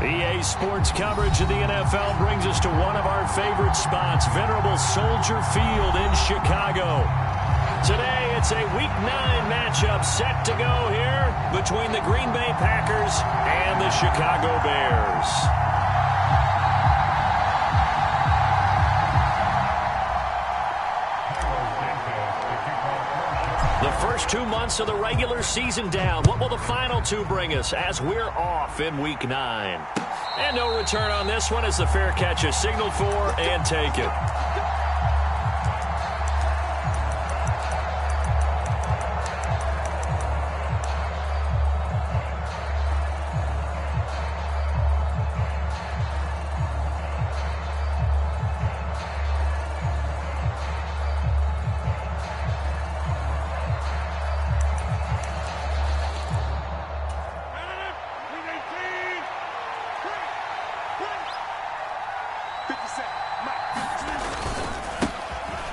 EA Sports coverage of the NFL brings us to one of our favorite spots, venerable Soldier Field in Chicago. Today, it's a Week 9 matchup set to go here between the Green Bay Packers and the Chicago Bears. The first 2 months of the regular season down. What will the final 2 bring us as we're off in Week 9? And no return on this one as the fair catch is signaled for and taken.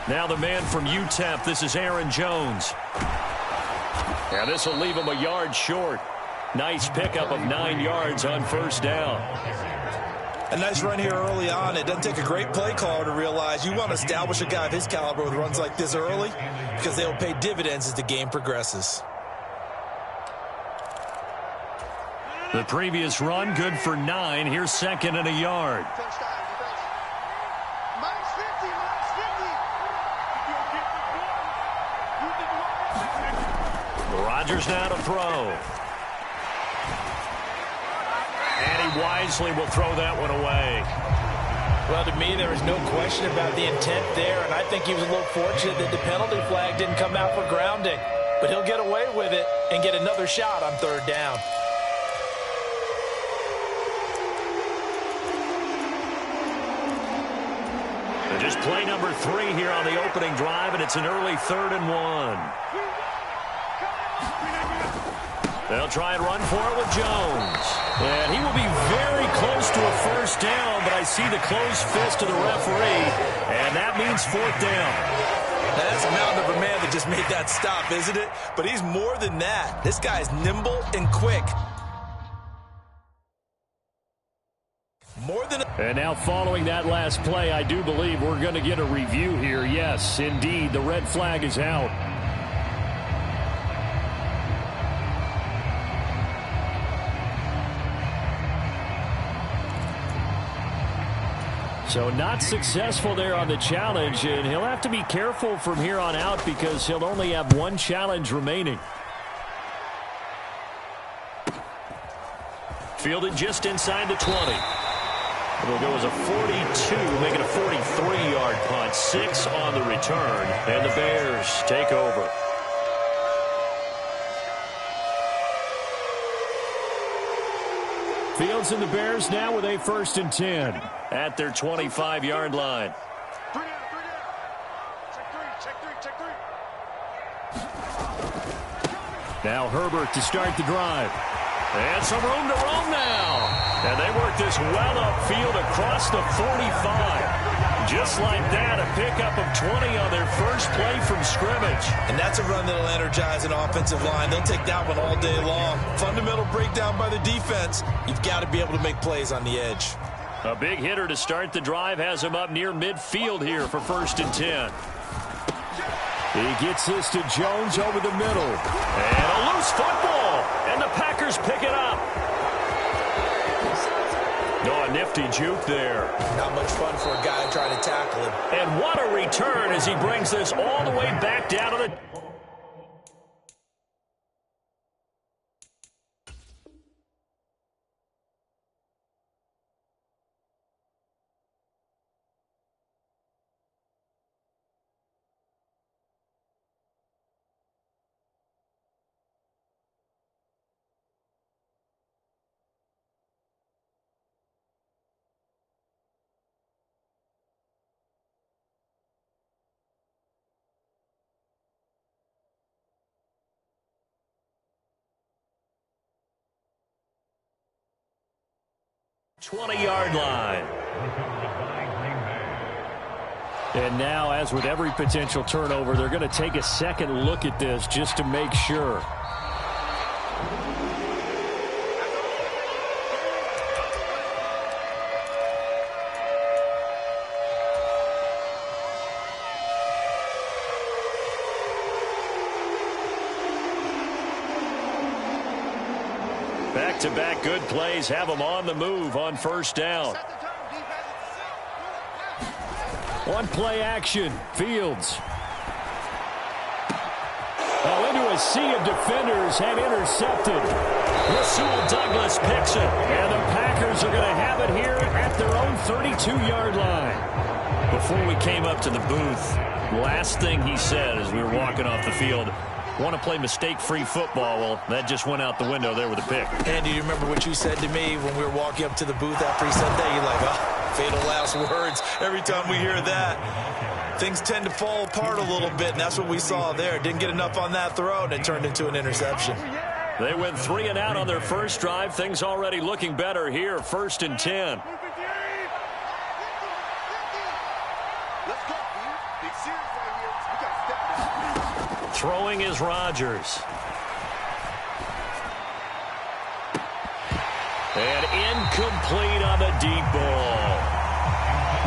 Now the man from UTEP, this is Aaron Jones. Now this will leave him a yard short. Nice pickup of 9 yards on first down. A nice run here early on. It doesn't take a great play caller to realize you want to establish a guy of his caliber with runs like this early because they'll pay dividends as the game progresses. The previous run, good for 9. Here's second and a yard. Rodgers now to throw. And he wisely will throw that one away. Well, to me, there was no question about the intent there, and I think he was a little fortunate that the penalty flag didn't come out for grounding. But he'll get away with it and get another shot on third down. And just play number 3 here on the opening drive, and it's an early 3rd and 1. They'll try and run for it with Jones. And he will be very close to a first down, but I see the closed fist of the referee, and that means 4th down. Now, that's a mountain of a man that just made that stop, isn't it? But he's more than that. This guy is nimble and quick. And now following that last play, I do believe we're going to get a review here. Yes, indeed, the red flag is out. So not successful there on the challenge, and he'll have to be careful from here on out because he'll only have 1 challenge remaining. Fielded just inside the 20. It'll go as a 42, make it a 43-yard punt. 6 on the return, and the Bears take over. Fields and the Bears now with a 1st and 10 at their 25-yard line. Now Herbert to start the drive. And some room to roam now. And they work this well upfield across the 45. Just like that, a pickup of 20 on their first play from scrimmage. And that's a run that'll energize an offensive line. They'll take that one all day long. Fundamental breakdown by the defense. You've got to be able to make plays on the edge. A big hitter to start the drive has him up near midfield here for 1st and 10. He gets this to Jones over the middle. And a loose football. And the Packers pick it up. Oh, a nifty juke there. Not much fun for a guy trying to tackle him. And what a return as he brings this all the way back down to the... ...20-yard line. And now, as with every potential turnover, they're going to take a second look at this just to make sure. Back-to-back good plays have them on the move on first down. One play action. Fields. Oh, into a sea of defenders and intercepted. Rasul Douglas picks it. And the Packers are going to have it here at their own 32-yard line. Before we came up to the booth, last thing he said as we were walking off the field, want to play mistake-free football. Well, that just went out the window there with a pick. Andy, you remember what you said to me when we were walking up to the booth after he said that? You're like, oh, fatal last words. Every time we hear that, things tend to fall apart a little bit, and that's what we saw there. Didn't get enough on that throw, and it turned into an interception. They went 3 and out on their first drive. Things already looking better here. 1st and 10. Throwing is Rodgers. And incomplete on the deep ball.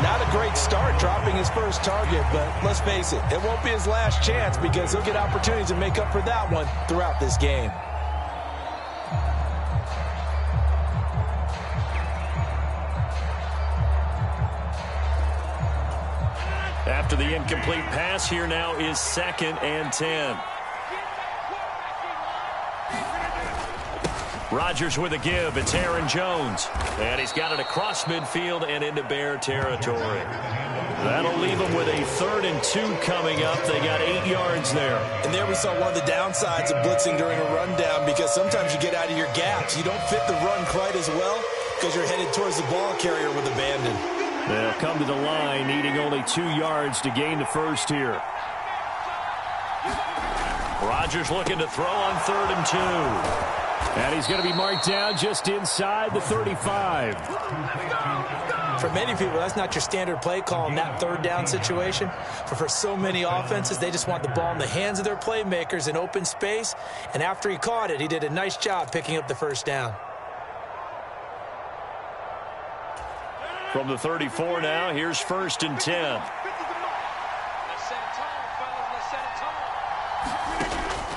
Not a great start dropping his first target, but let's face it, it won't be his last chance because he'll get opportunities to make up for that one throughout this game. After the incomplete pass, here now is 2nd and 10. Rodgers with a give. It's Aaron Jones. And he's got it across midfield and into Bear territory. That'll leave them with a 3rd and 2 coming up. They got 8 yards there. And there we saw one of the downsides of blitzing during a rundown because sometimes you get out of your gaps. You don't fit the run quite as well because you're headed towards the ball carrier with abandon. They'll come to the line, needing only 2 yards to gain the first here. Rodgers looking to throw on 3rd and 2. And he's going to be marked down just inside the 35. For many people, that's not your standard play call in that 3rd down situation. But for so many offenses, they just want the ball in the hands of their playmakers in open space. And after he caught it, he did a nice job picking up the first down. From the 34 now, here's 1st and 10.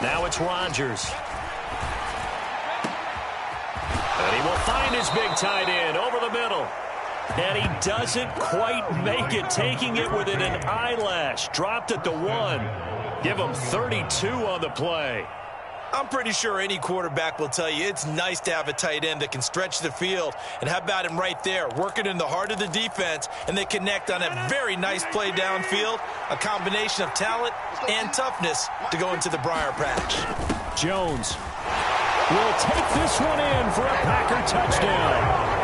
Now it's Rodgers. And he will find his big tight end over the middle. And he doesn't quite make it, taking it within an eyelash. Dropped at the 1. Give him 32 on the play. I'm pretty sure any quarterback will tell you it's nice to have a tight end that can stretch the field. And how about him right there, working in the heart of the defense, and they connect on a very nice play downfield, a combination of talent and toughness to go into the briar patch. Jones will take this one in for a Packer touchdown.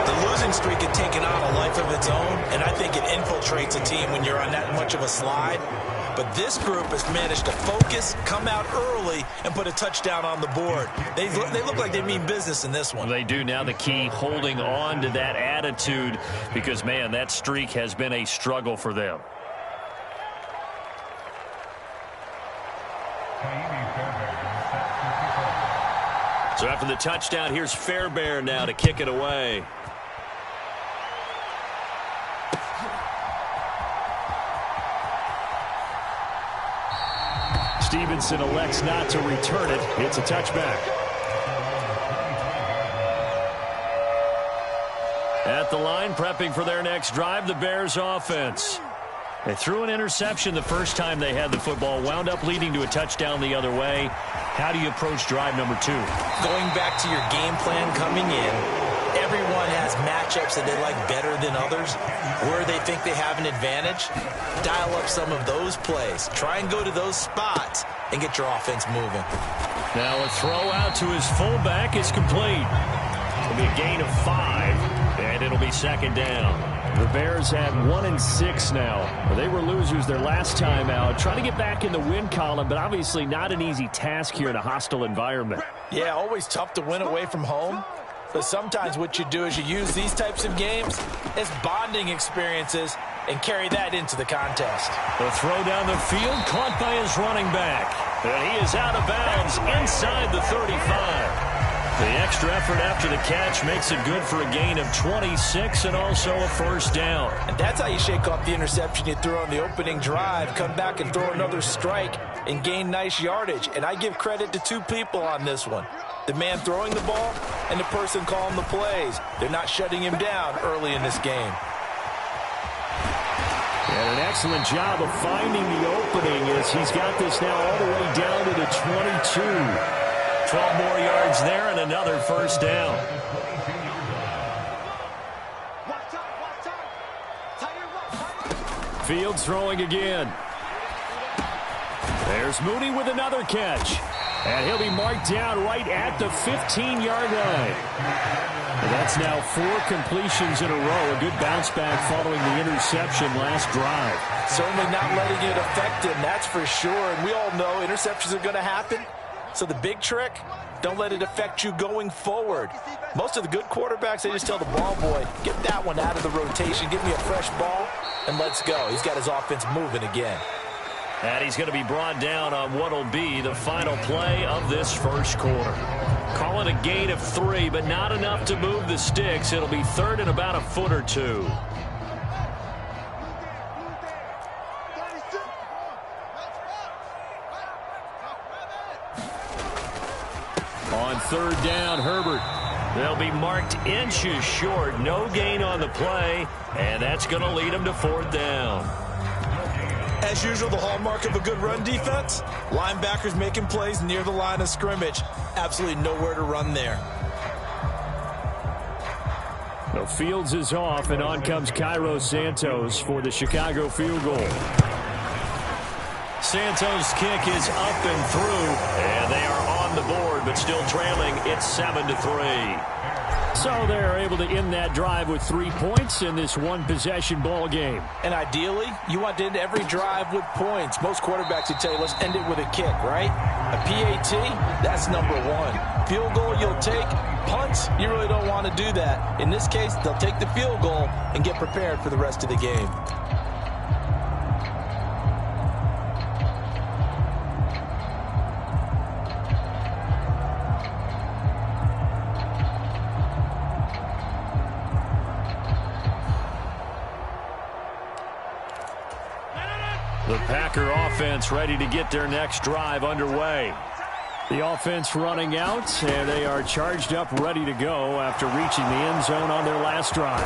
The losing streak had taken on a life of its own, and I think it infiltrates a team when you're on that much of a slide. But this group has managed to focus, come out early, and put a touchdown on the board. They look like they mean business in this one. They do. Now the key, holding on to that attitude, because, man, that streak has been a struggle for them. So after the touchdown, here's Fairbairn now to kick it away. Stevenson elects not to return it. It's a touchback. At the line, prepping for their next drive, the Bears offense. They threw an interception the first time they had the football, wound up leading to a touchdown the other way. How do you approach drive number 2? Going back to your game plan coming in, everyone has matchups that they like better than others. Where they think they have an advantage, dial up some of those plays. Try and go to those spots and get your offense moving. Now a throw out to his fullback is complete. It'll be a gain of 5, and it'll be 2nd down. The Bears have 1-6 now. They were losers their last time out. Trying to get back in the win column, but obviously not an easy task here in a hostile environment. Yeah, always tough to win away from home. But sometimes what you do is you use these types of games as bonding experiences and carry that into the contest. The throw down the field, caught by his running back. And he is out of bounds inside the 35. The extra effort after the catch makes it good for a gain of 26 and also a first down. And that's how you shake off the interception you threw on the opening drive, come back and throw another strike and gain nice yardage. And I give credit to 2 people on this one. the man throwing the ball and the person calling the plays. They're not shutting him down early in this game. And an excellent job of finding the opening as he's got this now all the way down to the 22. 12 more yards there and another first down. Fields throwing again. There's Mooney with another catch. And he'll be marked down right at the 15-yard line. And that's now 4 completions in a row. A good bounce back following the interception last drive. Certainly not letting it affect him, that's for sure. And we all know interceptions are going to happen. So the big trick, don't let it affect you going forward. Most of the good quarterbacks, they just tell the ball boy, get that one out of the rotation, give me a fresh ball, and let's go. He's got his offense moving again. And he's going to be brought down on what will be the final play of this first quarter. Call it a gain of 3, but not enough to move the sticks. It'll be third and about a foot or two. On third down, Herbert. They'll be marked inches short. No gain on the play, and that's going to lead them to fourth down. As usual, the hallmark of a good run defense, linebackers making plays near the line of scrimmage. Absolutely nowhere to run there. The Fields is off, and on comes Cairo Santos for the Chicago field goal. Santos' kick is up and through, and they are on the board, but still trailing. It's 7-3. So they're able to end that drive with 3 points in this one-possession ball game. And ideally, you want to end every drive with points. Most quarterbacks would tell you, let's end it with a kick, right? A PAT, that's number 1. Field goal you'll take. Punts, you really don't want to do that. In this case, they'll take the field goal and get prepared for the rest of the game. The Packer offense ready to get their next drive underway. The offense running out, and they are charged up, ready to go after reaching the end zone on their last drive.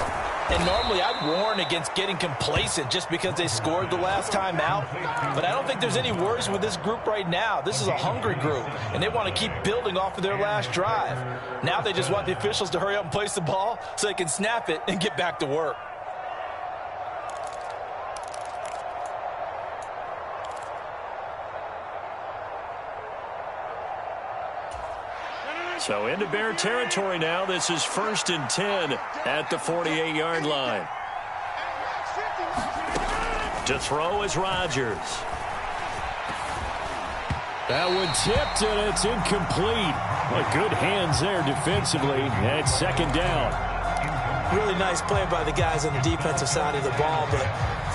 And normally I'd warn against getting complacent just because they scored the last time out. But I don't think there's any worries with this group right now. This is a hungry group, and they want to keep building off of their last drive. Now they just want the officials to hurry up and place the ball so they can snap it and get back to work. So into Bear territory now. This is 1st and 10 at the 48-yard line. To throw is Rodgers. That one tipped, and it's incomplete. But good hands there defensively. And it's second down. Really nice play by the guys on the defensive side of the ball, but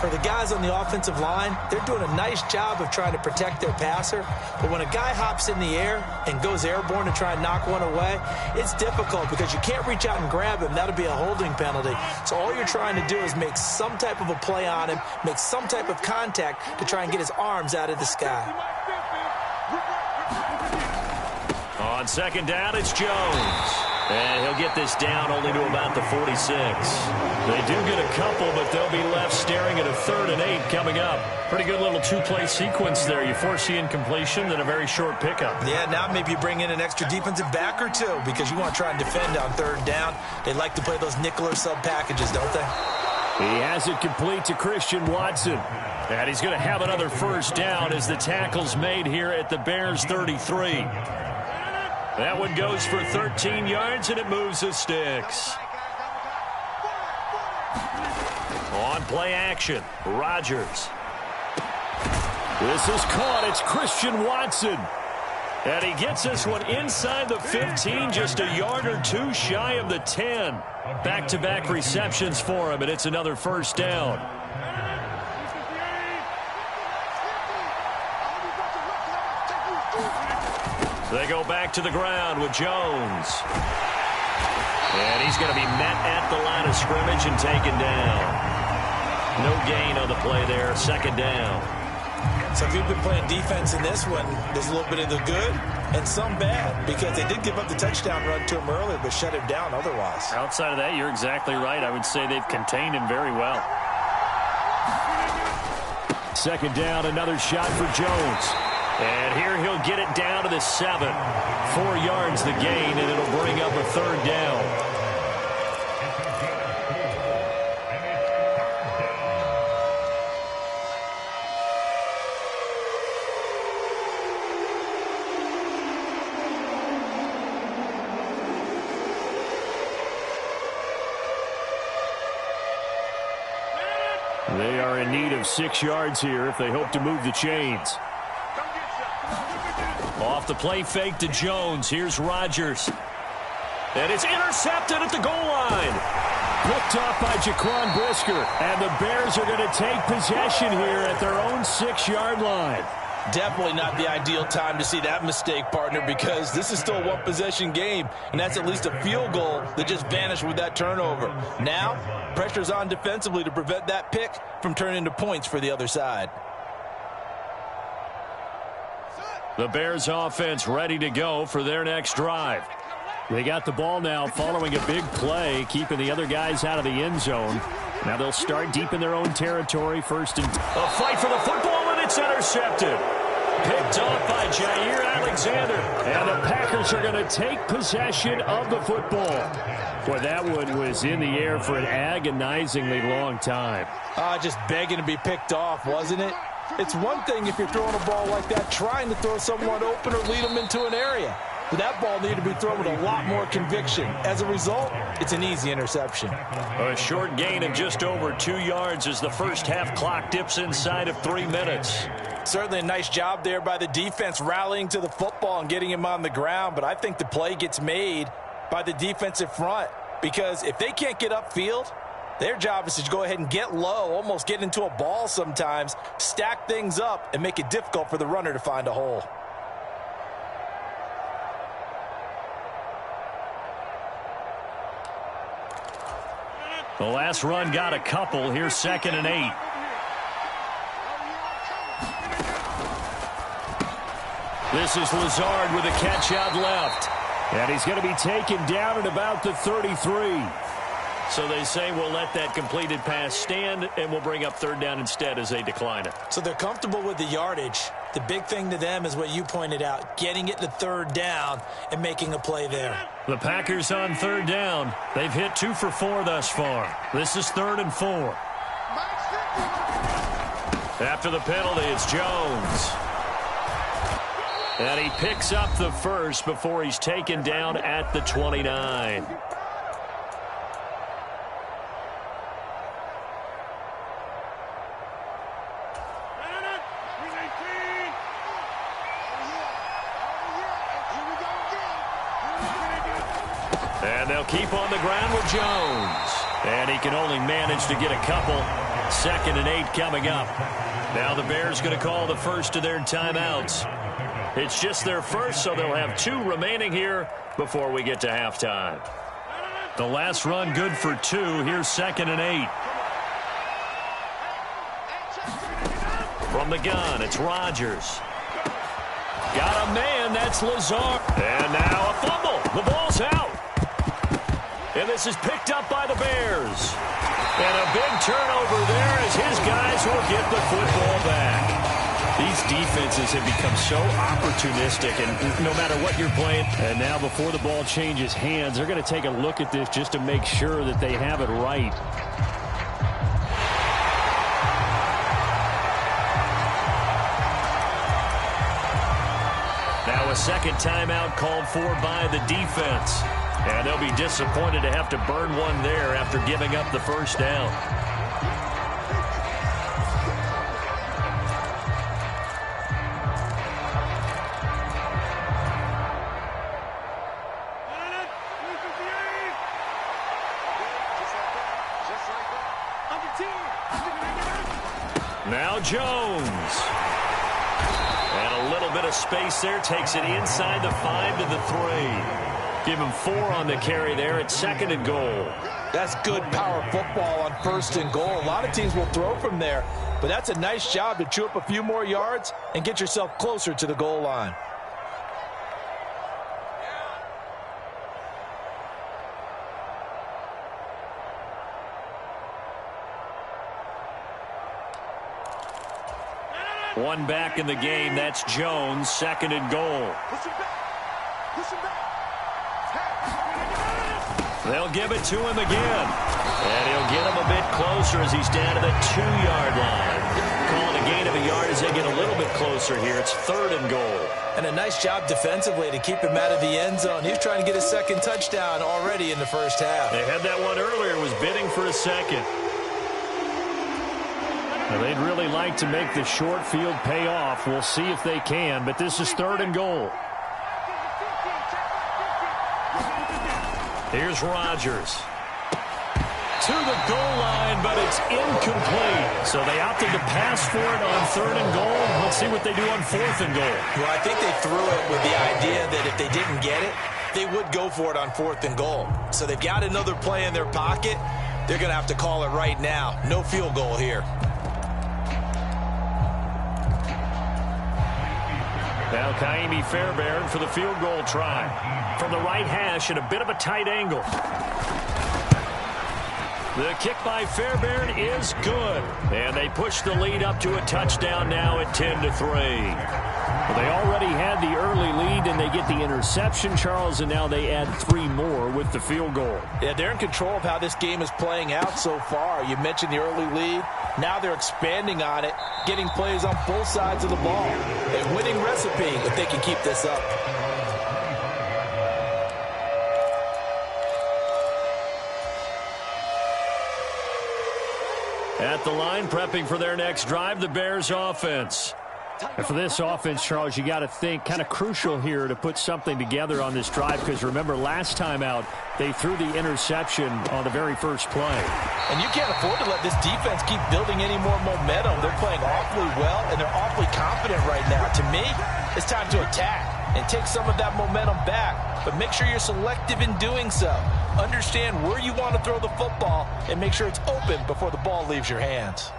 for the guys on the offensive line, they're doing a nice job of trying to protect their passer. But when a guy hops in the air and goes airborne to try and knock one away, it's difficult because you can't reach out and grab him. That'll be a holding penalty. So all you're trying to do is make some type of a play on him, make some type of contact to try and get his arms out of the sky. On second down, it's Jones. And he'll get this down only to about the 46. They do get a couple, but they'll be left staring at a 3rd and 8 coming up. Pretty good little 2-play sequence there. You force the incompletion, then a very short pickup. Yeah, now maybe you bring in an extra defensive back or two because you want to try and defend on 3rd down. They like to play those nickel or sub packages, don't they? He has it complete to Christian Watson. And he's going to have another first down as the tackle's made here at the Bears 33. That one goes for 13 yards, and it moves the sticks. On play action, Rodgers. This is caught. It's Christian Watson. And he gets this one inside the 15, just a yard or two shy of the 10. Back-to-back receptions for him, and it's another first down. They go back to the ground with Jones. And he's going to be met at the line of scrimmage and taken down. No gain on the play there, second down. So if you've been playing defense in this one, there's a little bit of the good and some bad, because they did give up the touchdown run to him earlier, but shut him down otherwise. Outside of that, you're exactly right. I would say they've contained him very well. Second down, another shot for Jones. And here he'll get it down to the 7. 4 yards the gain, and it'll bring up a third down. They are in need of 6 yards here if they hope to move the chains. Off the play fake to Jones. Here's Rodgers. And it's intercepted at the goal line. Picked off by Jaquan Brisker. And the Bears are going to take possession here at their own 6-yard line. Definitely not the ideal time to see that mistake, partner, because this is still a one-possession game, and that's at least a field goal that just vanished with that turnover. Now, pressure's on defensively to prevent that pick from turning into points for the other side. The Bears offense ready to go for their next drive. They got the ball now following a big play, keeping the other guys out of the end zone. Now they'll start deep in their own territory, first and... A fight for the football, and it's intercepted. Picked off by Jair Alexander. And the Packers are going to take possession of the football. Boy, that one was in the air for an agonizingly long time. Just begging to be picked off, wasn't it? It's one thing if you're throwing a ball like that, trying to throw someone open or lead them into an area. But that ball needed to be thrown with a lot more conviction. As a result, it's an easy interception. A short gain of just over 2 yards as the first half clock dips inside of 3 minutes. Certainly a nice job there by the defense rallying to the football and getting him on the ground. But I think the play gets made by the defensive front, because if they can't get upfield, their job is to go ahead and get low, almost get into a ball sometimes, stack things up, and make it difficult for the runner to find a hole. The last run got a couple. Here's 2nd and 8. This is Lazard with a catch out left. And he's going to be taken down at about the 33. So they say we'll let that completed pass stand, and we'll bring up 3rd down instead as they decline it. So they're comfortable with the yardage. The big thing to them is what you pointed out, getting it to 3rd down and making a play there. The Packers on 3rd down. They've hit 2 for 4 thus far. This is 3rd and 4. After the penalty, it's Jones. And he picks up the first before he's taken down at the 29. And they'll keep on the ground with Jones. And he can only manage to get a couple. 2nd and 8 coming up. Now the Bears going to call the first of their timeouts. It's just their first, so they'll have 2 remaining here before we get to halftime. The last run good for 2. Here's 2nd and 8. From the gun, it's Rodgers. Got a man, that's Lazard. And now a fumble. The ball's out. And this is picked up by the Bears. And a big turnover there as his guys will get the football back. These defenses have become so opportunistic, and no matter what you're playing. And now before the ball changes hands, they're going to take a look at this just to make sure that they have it right. Now a second timeout called for by the defense. And they'll be disappointed to have to burn one there after giving up the first down. Now Jones. And a little bit of space there. Takes it inside the 5 to the 3. Give him 4 on the carry there at 2nd and goal. That's good power football on 1st and goal. A lot of teams will throw from there, but that's a nice job to chew up a few more yards and get yourself closer to the goal line. One back in the game. That's Jones, 2nd and goal. They'll give it to him again. And he'll get him a bit closer as he's down to the 2-yard line. Calling a gain of a yard as they get a little bit closer here. It's 3rd and goal. And a nice job defensively to keep him out of the end zone. He was trying to get his 2nd touchdown already in the first half. They had that one earlier, was bidding for a 2nd. Now, they'd really like to make the short field pay off. We'll see if they can, but this is 3rd and goal. Here's Rodgers. To the goal line, but it's incomplete. So they opted to pass for it on 3rd and goal. Let's see what they do on 4th and goal. Well, I think they threw it with the idea that if they didn't get it, they would go for it on 4th and goal. So they've got another play in their pocket. They're going to have to call it right now. No field goal here. Now Kaimi Fairbairn for the field goal try. From the right hash at a bit of a tight angle. The kick by Fairbairn is good. And they push the lead up to a touchdown now at 10-3. Well, they already had the early lead, and they get the interception, Charles, and now they add 3 more with the field goal. Yeah, they're in control of how this game is playing out so far. You mentioned the early lead. Now they're expanding on it, getting plays on both sides of the ball. A winning recipe if they can keep this up. At the line, prepping for their next drive, the Bears offense. And for this offense, Charles, you got to think kind of crucial here to put something together on this drive, because remember last time out they threw the interception on the very first play. And you can't afford to let this defense keep building any more momentum. They're playing awfully well, and they're awfully confident right now. To me, it's time to attack and take some of that momentum back, but make sure you're selective in doing so. Understand where you want to throw the football and make sure it's open before the ball leaves your hands.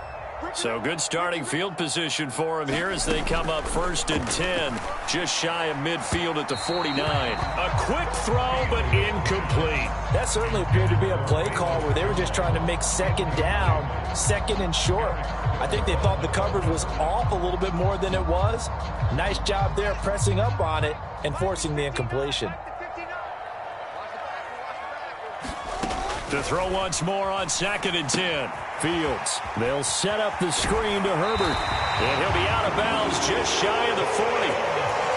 So good starting field position for them here as they come up 1st and 10, just shy of midfield at the 49. A quick throw, but incomplete. That certainly appeared to be a play call where they were just trying to make 2nd down, 2nd and short. I think they thought the coverage was off a little bit more than it was. Nice job there pressing up on it and forcing the incompletion. To throw once more on 2nd and 10. Fields. They'll set up the screen to Herbert. And he'll be out of bounds just shy of the 40.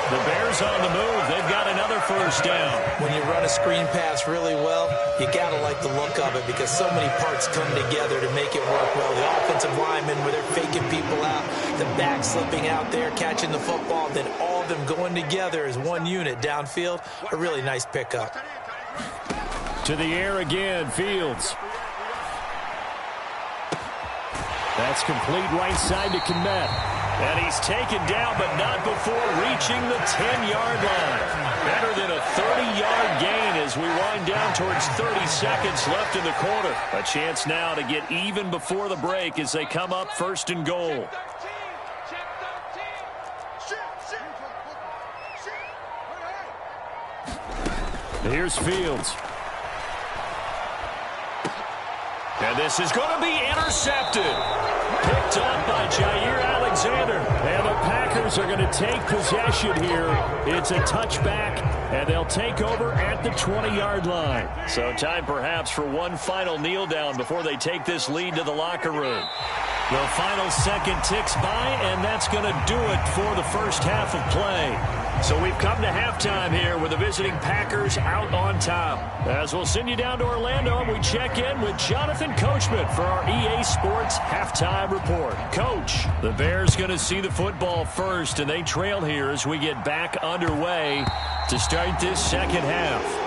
The Bears on the move. They've got another 1st down. When you run a screen pass really well, you got to like the look of it because so many parts come together to make it work well. The offensive linemen where they're faking people out, the back slipping out there, catching the football, then all of them going together as one unit downfield. A really nice pickup. To the air again, Fields. That's complete right side to Kmet. And he's taken down, but not before reaching the 10-yard line. Better than a 30-yard gain as we wind down towards 30 seconds left in the quarter. A chance now to get even before the break as they come up 1st and goal. Here's Fields. And this is going to be intercepted. Picked up by Jair Alexander. And the Packers are going to take possession here. It's a touchback, and they'll take over at the 20-yard line. So time perhaps for one final kneel down before they take this lead to the locker room. The final second ticks by, and that's going to do it for the first half of play. So we've come to halftime here with the visiting Packers out on top. As we'll send you down to Orlando, and we check in with Jonathan Coachman for our EA Sports Halftime Report. Coach, the Bears going to see the football first, and they trail here as we get back underway to start this second half.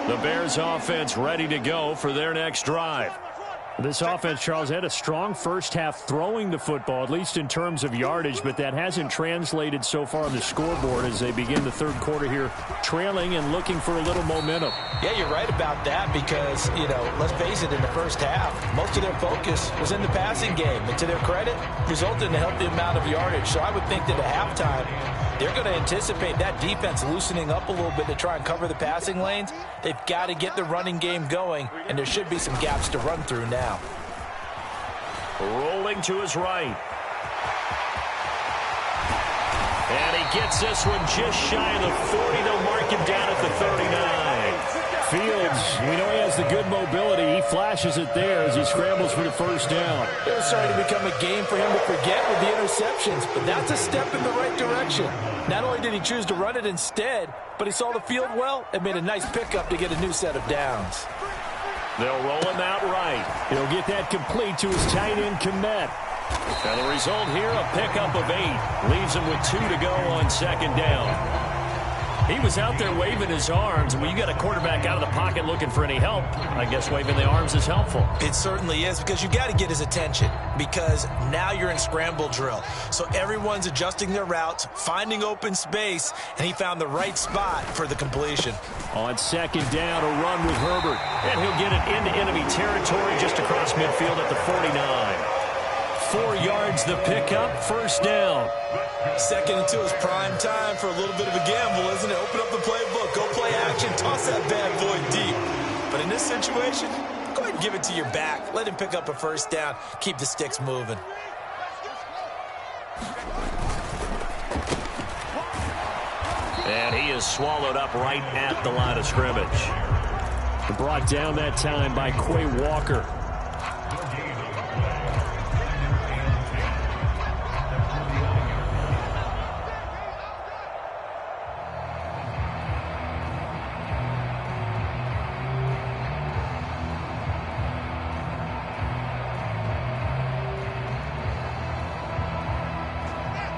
The Bears offense ready to go for their next drive. This offense, Charles, had a strong first half throwing the football, at least in terms of yardage, but that hasn't translated so far on the scoreboard as they begin the third quarter here, trailing and looking for a little momentum. Yeah, you're right about that because, let's face it, in the first half, most of their focus was in the passing game. And to their credit, resulted in a healthy amount of yardage. So I would think that at halftime, they're going to anticipate that defense loosening up a little bit to try and cover the passing lanes. They've got to get the running game going, and there should be some gaps to run through now. Rolling to his right. And he gets this one just shy of the 40. They'll mark him down at the 39. Fields, we know he has the good mobility. He flashes it there as he scrambles for the first down. It was starting to become a game for him to forget with the interceptions, but that's a step in the right direction. Not only did he choose to run it instead, but he saw the field well and made a nice pickup to get a new set of downs. They'll roll him out right. He'll get that complete to his tight end, Kmet. And the result here, a pickup of 8. Leaves him with 2 to go on second down. He was out there waving his arms. When you got a quarterback out of the pocket looking for any help, I guess waving the arms is helpful. It certainly is, because you got to get his attention, because now you're in scramble drill. So everyone's adjusting their routes, finding open space, and he found the right spot for the completion. On second down, a run with Herbert. And he'll get it into enemy territory just across midfield at the 49. 4 yards the pickup, first down. Second and 2 is prime time for a little bit of a gamble, isn't it? Open up the playbook, go play action, toss that bad boy deep. But in this situation, go ahead and give it to your back. Let him pick up a first down. Keep the sticks moving. And he is swallowed up right at the line of scrimmage. Brought down that time by Quay Walker.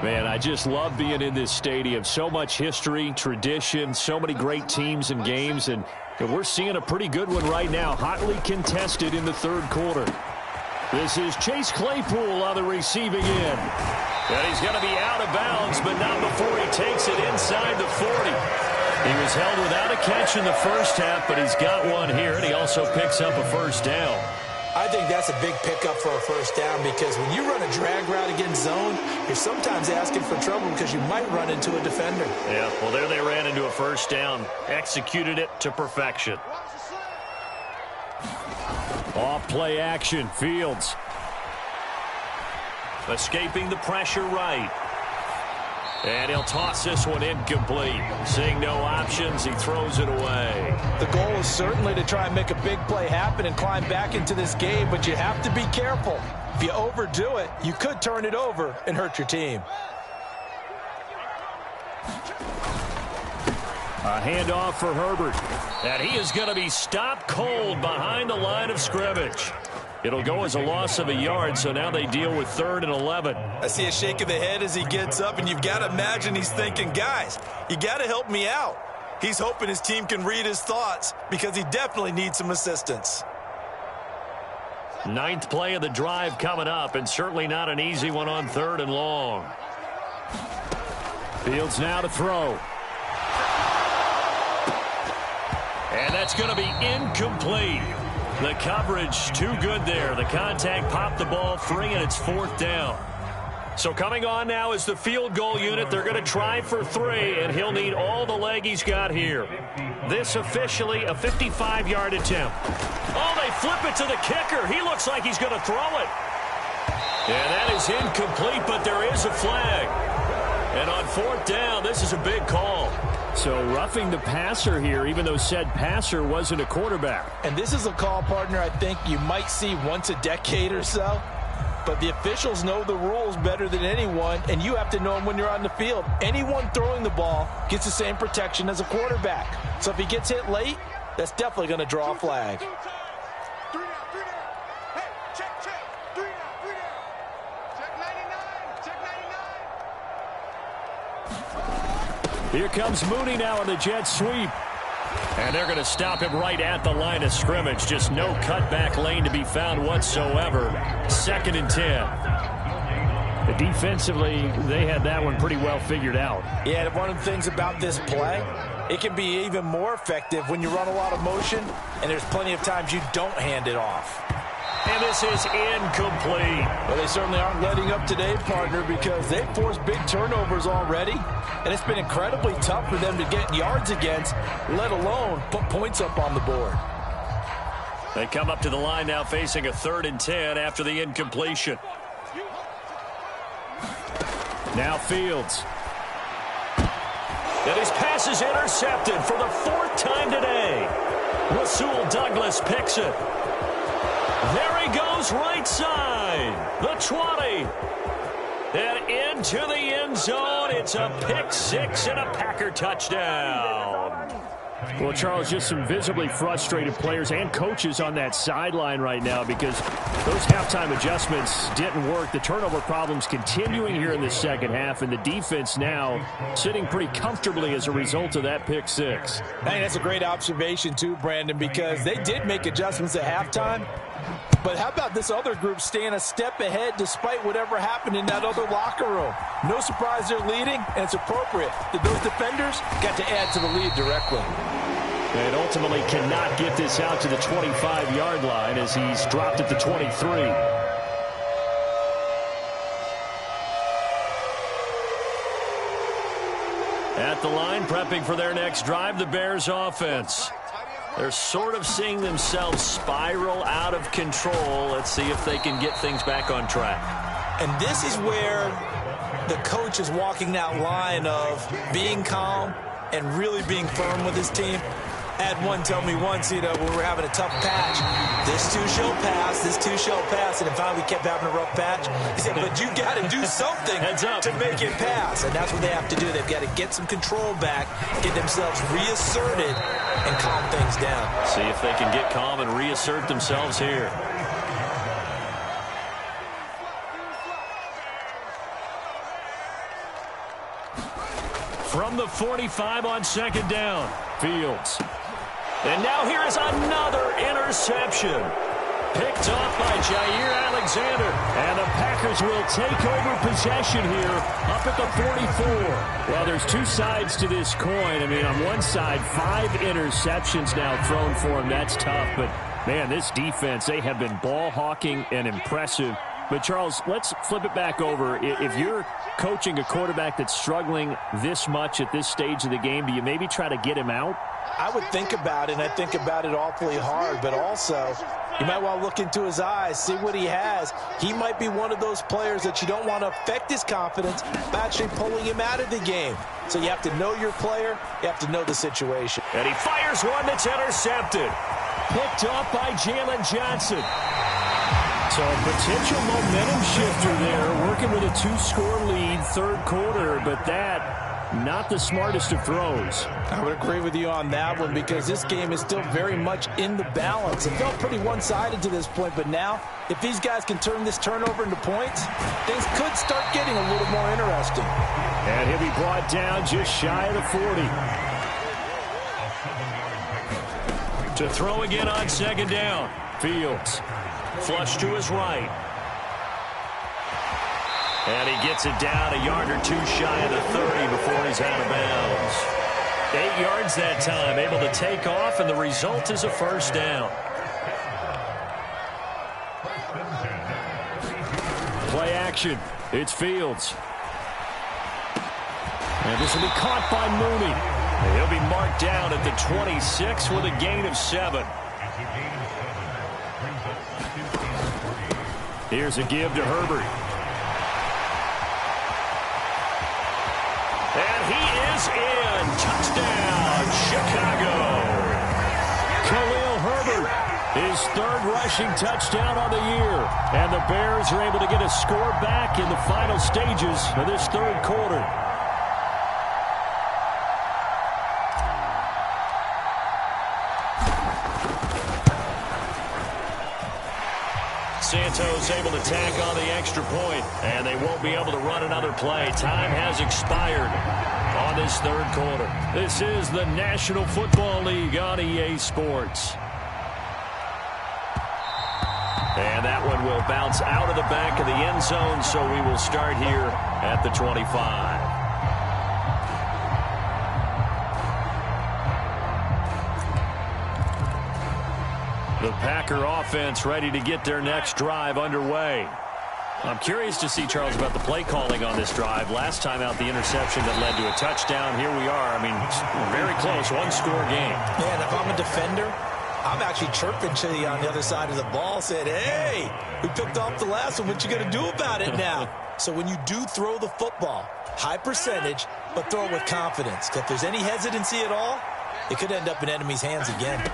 Man, I just love being in this stadium. So much history, tradition, so many great teams and games, and we're seeing a pretty good one right now, hotly contested in the third quarter. This is Chase Claypool on the receiving end. And he's going to be out of bounds, but not before he takes it inside the 40. He was held without a catch in the first half, but he's got one here, and he also picks up a first down. I think that's a big pickup for a first down, because when you run a drag route against zone, you're sometimes asking for trouble because you might run into a defender. Yeah, well, there they ran into a first down. Executed it to perfection. Off play action, Fields. Escaping the pressure right. And he'll toss this one incomplete. Seeing no options, he throws it away. The goal is certainly to try and make a big play happen and climb back into this game, but you have to be careful. If you overdo it, you could turn it over and hurt your team. A handoff for Herbert. And he is going to be stopped cold behind the line of scrimmage. It'll go as a loss of a yard, so now they deal with 3rd and 11. I see a shake of the head as he gets up, and you've got to imagine he's thinking, guys, you got to help me out. He's hoping his team can read his thoughts because he definitely needs some assistance. 9th play of the drive coming up, and certainly not an easy one on 3rd and long. Fields now to throw. And that's going to be incomplete. The coverage too good there. The contact popped the ball free, and it's 4th down. So coming on now is the field goal unit. They're going to try for 3, and he'll need all the leg he's got here. This officially a 55-yard attempt. Oh, they flip it to the kicker. He looks like he's going to throw it. And that is incomplete, but there is a flag. And on 4th down, this is a big call. So roughing the passer here, even though said passer wasn't a quarterback. And this is a call, partner, I think you might see once a decade or so. But the officials know the rules better than anyone, and you have to know them when you're on the field. Anyone throwing the ball gets the same protection as a quarterback. So if he gets hit late, that's definitely going to draw a flag. Here comes Mooney now on the jet sweep. And they're going to stop him right at the line of scrimmage. Just no cutback lane to be found whatsoever. 2nd and 10. Defensively, they had that one pretty well figured out. Yeah, one of the things about this play, it can be even more effective when you run a lot of motion, and there's plenty of times you don't hand it off. And this is incomplete. Well, they certainly aren't letting up today, partner, because they've forced big turnovers already, and it's been incredibly tough for them to get yards against, let alone put points up on the board. They come up to the line now facing a 3rd and 10 after the incompletion. Now Fields. And his pass is intercepted for the 4th time today. Rasul Douglas picks it. There he goes right side. The 20. And into the end zone. It's a pick 6 and a Packer touchdown. Well, Charles, just some visibly frustrated players and coaches on that sideline right now because those halftime adjustments didn't work. The turnover problems continuing here in the second half, and the defense now sitting pretty comfortably as a result of that pick 6. I think that's a great observation too, Brandon, because they did make adjustments at halftime. But how about this other group staying a step ahead despite whatever happened in that other locker room? No surprise they're leading, and it's appropriate that those defenders got to add to the lead directly. And ultimately cannot get this out to the 25-yard line as he's dropped at the 23. At the line, prepping for their next drive, the Bears offense. They're sort of seeing themselves spiral out of control. Let's see if they can get things back on track. And this is where the coach is walking that line of being calm and really being firm with his team. I had one tell me once, when we're having a tough patch, this too shall pass, this too shall pass, and then finally we kept having a rough patch. He said, but you got to do something to make it pass, and that's what they have to do. They've got to get some control back, get themselves reasserted, and calm things down. See if they can get calm and reassert themselves here. From the 45 on 2nd down, Fields. And now here is another interception. Picked off by Jair Alexander. And the Packers will take over possession here up at the 44. Well, there's two sides to this coin. I mean, on one side, 5 interceptions now thrown for him. That's tough. But, man, this defense, they have been ball hawking and impressive. But, Charles, let's flip it back over. If you're coaching a quarterback that's struggling this much at this stage of the game, do you maybe try to get him out? I would think about it, and I think about it awfully hard, but also you might want to look into his eyes, see what he has. He might be one of those players that you don't want to affect his confidence by actually pulling him out of the game. So you have to know your player, you have to know the situation. And he fires one that's intercepted. Picked off by Jalen Johnson. So a potential momentum shifter there, working with a 2-score lead, 3rd quarter, but that not the smartest of throws. I would agree with you on that one because this game is still very much in the balance. It felt pretty one-sided to this point, but now if these guys can turn this turnover into points, things could start getting a little more interesting. And he'll be brought down just shy of the 40. To throw again on 2nd down, Fields. Flush to his right. And he gets it down a yard or 2 shy of the 30 before he's out of bounds. 8 yards that time, able to take off, and the result is a 1st down. Play action. It's Fields. And this will be caught by Mooney. And he'll be marked down at the 26 with a gain of 7. Here's a give to Herbert. And he is in. Touchdown, Chicago. Khalil Herbert, his 3rd rushing touchdown on the year. And the Bears are able to get a score back in the final stages of this 3rd quarter. Santos able to tack on the extra point, and they won't be able to run another play. Time has expired on this third quarter. This is the National Football League on EA Sports. And that one will bounce out of the back of the end zone, so we will start here at the 25. The Packer offense ready to get their next drive underway. I'm curious to see, Charles, about the play calling on this drive. Last time out, the interception that led to a touchdown. Here we are. I mean, very close, one-score game. Man, if I'm a defender, I'm actually chirping to you on the other side of the ball, saying, hey, we picked off the last one. What you going to do about it now? So when you do throw the football, high percentage, but throw it with confidence. If there's any hesitancy at all, it could end up in enemy's hands again.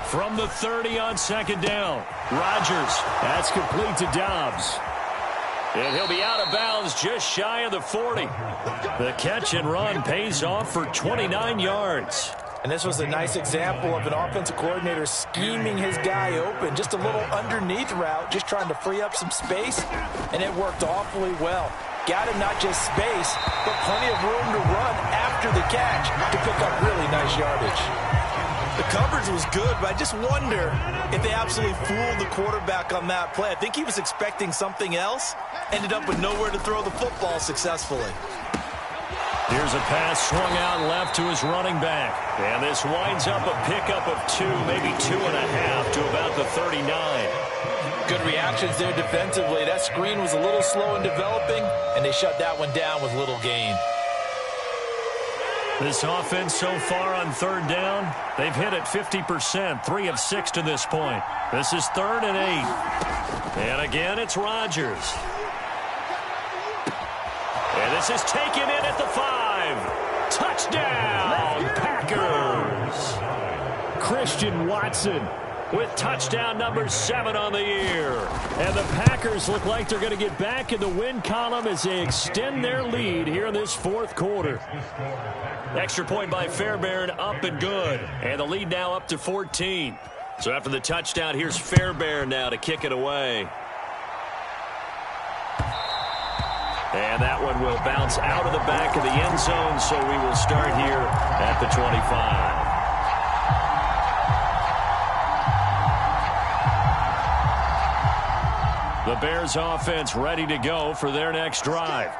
From the 30 on second down, Rodgers. That's complete to Dobbs. And he'll be out of bounds just shy of the 40. The catch and run pays off for 29 yards. And this was a nice example of an offensive coordinator scheming his guy open. Just a little underneath route, just trying to free up some space, and it worked awfully well. Got him not just space, but plenty of room to run after the catch to pick up really nice yardage. The coverage was good, but I just wonder if they absolutely fooled the quarterback on that play. I think he was expecting something else, ended up with nowhere to throw the football successfully. Here's a pass swung out left to his running back. And this winds up a pickup of 2, maybe 2.5 to about the 39. Good reactions there defensively. That screen was a little slow in developing, and they shut that one down with little gain. This offense so far on third down, they've hit it 50%, 3 of 6 to this point. This is 3rd and 8. And again, it's Rodgers. And this is taken in at the 5. Touchdown, Packers. Christian Watson with touchdown number 7 on the year. And the Packers look like they're going to get back in the win column as they extend their lead here in this fourth quarter. Extra point by Fairbairn, up and good. And the lead now up to 14. So after the touchdown, here's Fairbairn now to kick it away. And that one will bounce out of the back of the end zone, so we will start here at the 25. The Bears offense ready to go for their next drive.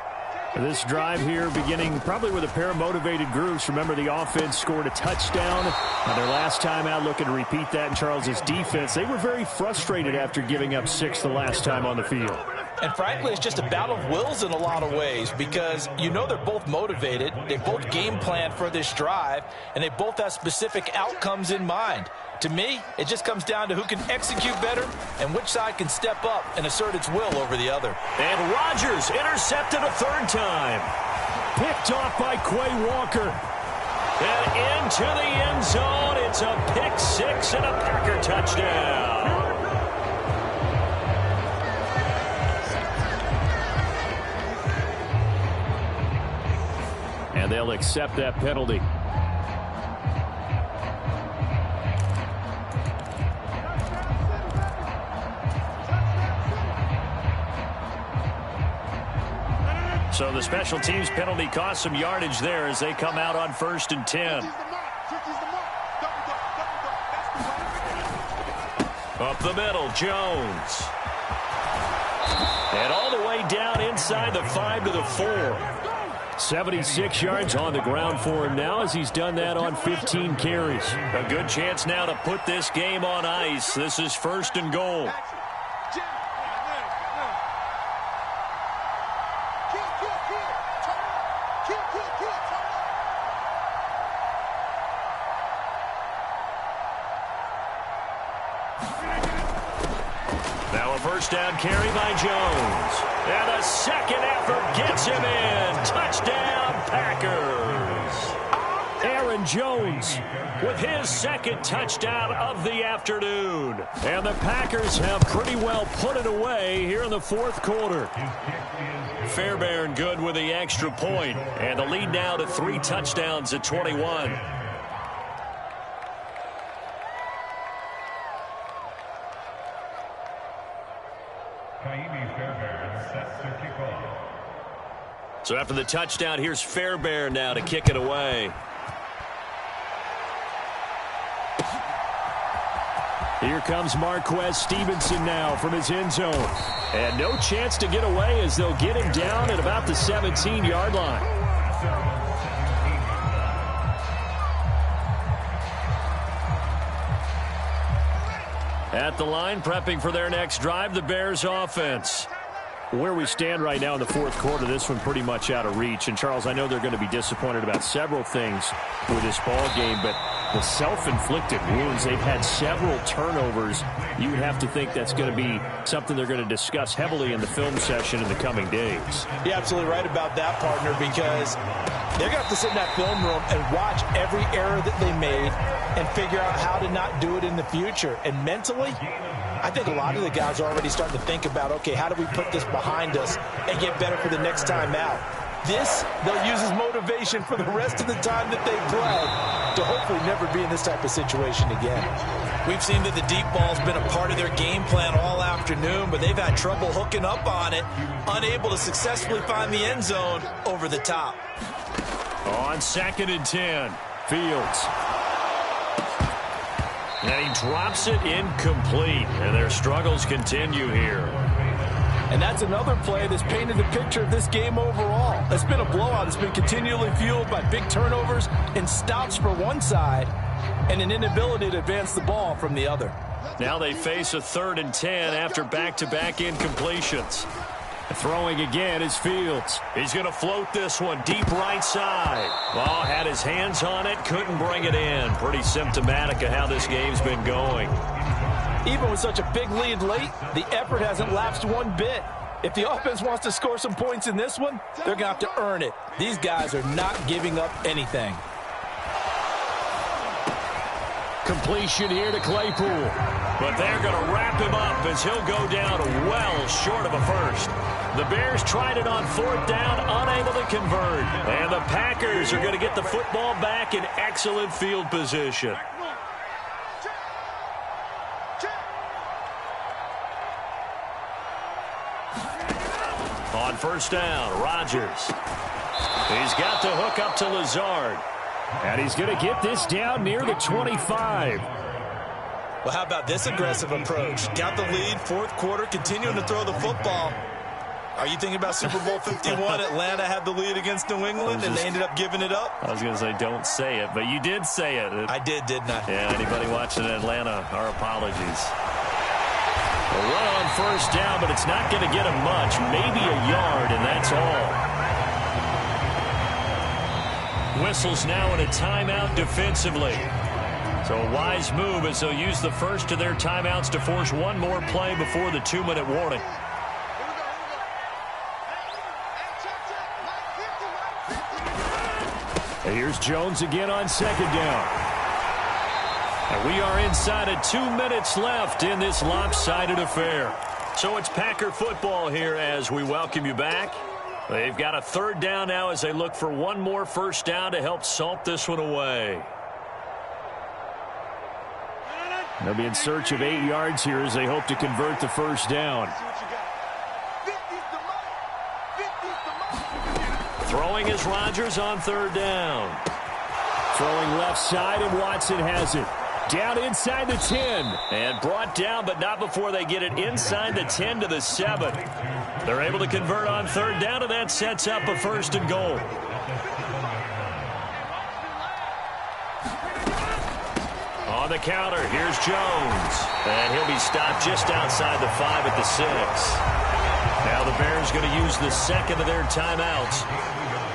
This drive here beginning probably with a pair of motivated groups. Remember, the offense scored a touchdown on their last time out, looking to repeat that in Charles's defense. They were very frustrated after giving up 6 the last time on the field. And frankly, it's just a battle of wills in a lot of ways, because you know they're both motivated. They both game planned for this drive, and they both have specific outcomes in mind. To me, it just comes down to who can execute better and which side can step up and assert its will over the other. And Rodgers intercepted a 3rd time. Picked off by Quay Walker. And into the end zone. It's a pick 6 and a Packer touchdown. And they'll accept that penalty. So the special teams penalty cost some yardage there as they come out on 1st and 10. Up the middle, Jones. And all the way down inside the 5 to the 4. 76 yards on the ground for him now as he's done that on 15 carries. A good chance now to put this game on ice. This is 1st and goal. Now a first down carry by Jones. And a second effort gets him in. Touchdown, Packers. Aaron Jones with his 2nd touchdown of the afternoon. And the Packers have pretty well put it away here in the 4th quarter. Fairbairn good with the extra point. And the lead now to 3 touchdowns at 21. So after the touchdown, here's Fairbairn now to kick it away. Here comes Marquez Stevenson now from his end zone. And no chance to get away as they'll get him down at about the 17-yard line. At the line, prepping for their next drive, the Bears offense. Where we stand right now in the fourth quarter, this one pretty much out of reach. And, Charles, I know they're going to be disappointed about several things with this ball game, but the self-inflicted wounds, they've had several turnovers. You would have to think that's going to be something they're going to discuss heavily in the film session in the coming days. You're absolutely right about that, partner, because they're going to have to sit in that film room and watch every error that they made and figure out how to not do it in the future. And mentally, I think a lot of the guys are already starting to think about, okay, how do we put this behind us and get better for the next time out? This, they'll use as motivation for the rest of the time that they play to hopefully never be in this type of situation again. We've seen that the deep ball's been a part of their game plan all afternoon, but they've had trouble hooking up on it, unable to successfully find the end zone over the top. On 2nd and 10, Fields. And he drops it incomplete, and their struggles continue here. And that's another play that's painted the picture of this game overall. It's been a blowout. It's been continually fueled by big turnovers and stops for one side and an inability to advance the ball from the other. Now they face a 3rd and 10 after back-to-back incompletions. Throwing again is Fields. He's going to float this one deep right side. Oh, had his hands on it, couldn't bring it in. Pretty symptomatic of how this game's been going. Even with such a big lead late, the effort hasn't lapsed one bit. If the offense wants to score some points in this one, they're going to have to earn it. These guys are not giving up anything. Completion here to Claypool. But they're going to wrap him up as he'll go down well short of a first. The Bears tried it on 4th down, unable to convert. And the Packers are going to get the football back in excellent field position. On 1st down, Rodgers. He's got the hook up to Lazard. And he's going to get this down near the 25. Well, how about this aggressive approach? Got the lead, 4th quarter, continuing to throw the football. Are you thinking about Super Bowl 51? Atlanta had the lead against New England, and they ended up giving it up? I was going to say don't say it, but you did say it. I did, didn't I? Yeah, anybody watching Atlanta, our apologies. A run on 1st down, but it's not going to get him much. Maybe a yard, and that's all. Whistles now in a timeout defensively. So a wise move as they'll use the first of their timeouts to force one more play before the 2-minute warning. And here's Jones again on 2nd down. And we are inside of 2 minutes left in this lopsided affair. So it's Packer football here as we welcome you back. They've got a 3rd down now as they look for one more 1st down to help salt this one away. They'll be in search of 8 yards here as they hope to convert the 1st down. Throwing is Rodgers on 3rd down. Throwing left side, and Watson has it. Down inside the 10. And brought down, but not before they get it inside the 10 to the 7. They're able to convert on 3rd down, and that sets up a 1st and goal. On the counter, here's Jones. And he'll be stopped just outside the 5 at the 6. Now the Bears going to use the 2nd of their timeouts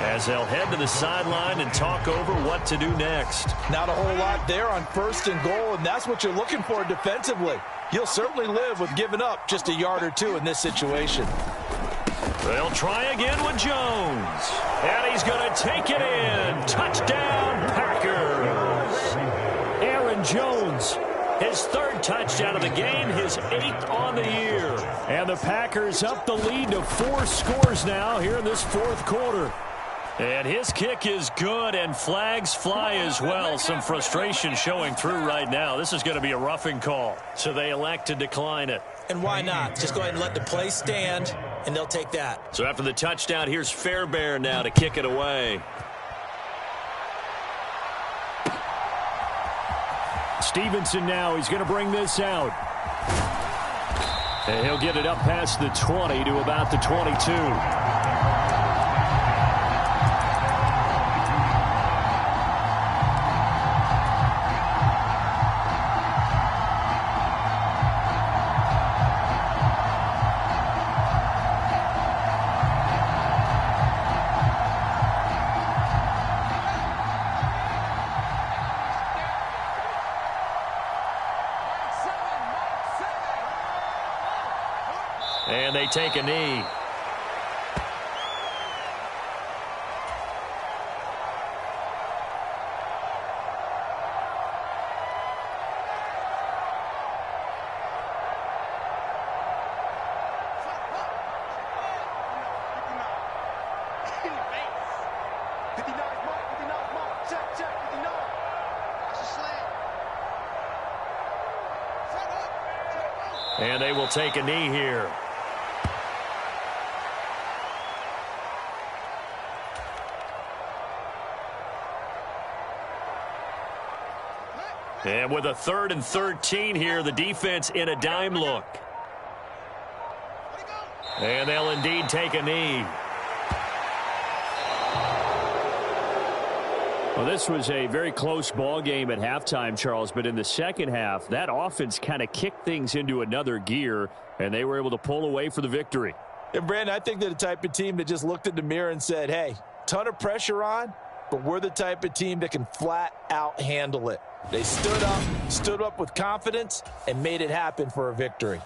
as they'll head to the sideline and talk over what to do next. Not a whole lot there on 1st and goal, and that's what you're looking for defensively. You'll certainly live with giving up just a yard or 2 in this situation. They'll try again with Jones. And he's going to take it in. Touchdown, Packers. Aaron Jones, his 3rd touchdown of the game, his 8th on the year. And the Packers up the lead to 4 scores now here in this 4th quarter. And his kick is good, and flags fly as well. Some frustration showing through right now. This is going to be a roughing call, so they elect to decline it. And why not? Just go ahead and let the play stand. and they'll take that. So after the touchdown, here's Fairbairn now to kick it away. Stevenson now, he's going to bring this out. And he'll get it up past the 20 to about the 22. And they take a knee. And they will take a knee here. And with a 3rd and 13 here, the defense in a dime look. And they'll indeed take a knee. Well, this was a very close ball game at halftime, Charles, but in the second half, that offense kind of kicked things into another gear, and they were able to pull away for the victory. And, Brandon, I think they're the type of team that just looked in the mirror and said, hey, ton of pressure on, but we're the type of team that can flat out handle it. They stood up with confidence, and made it happen for a victory.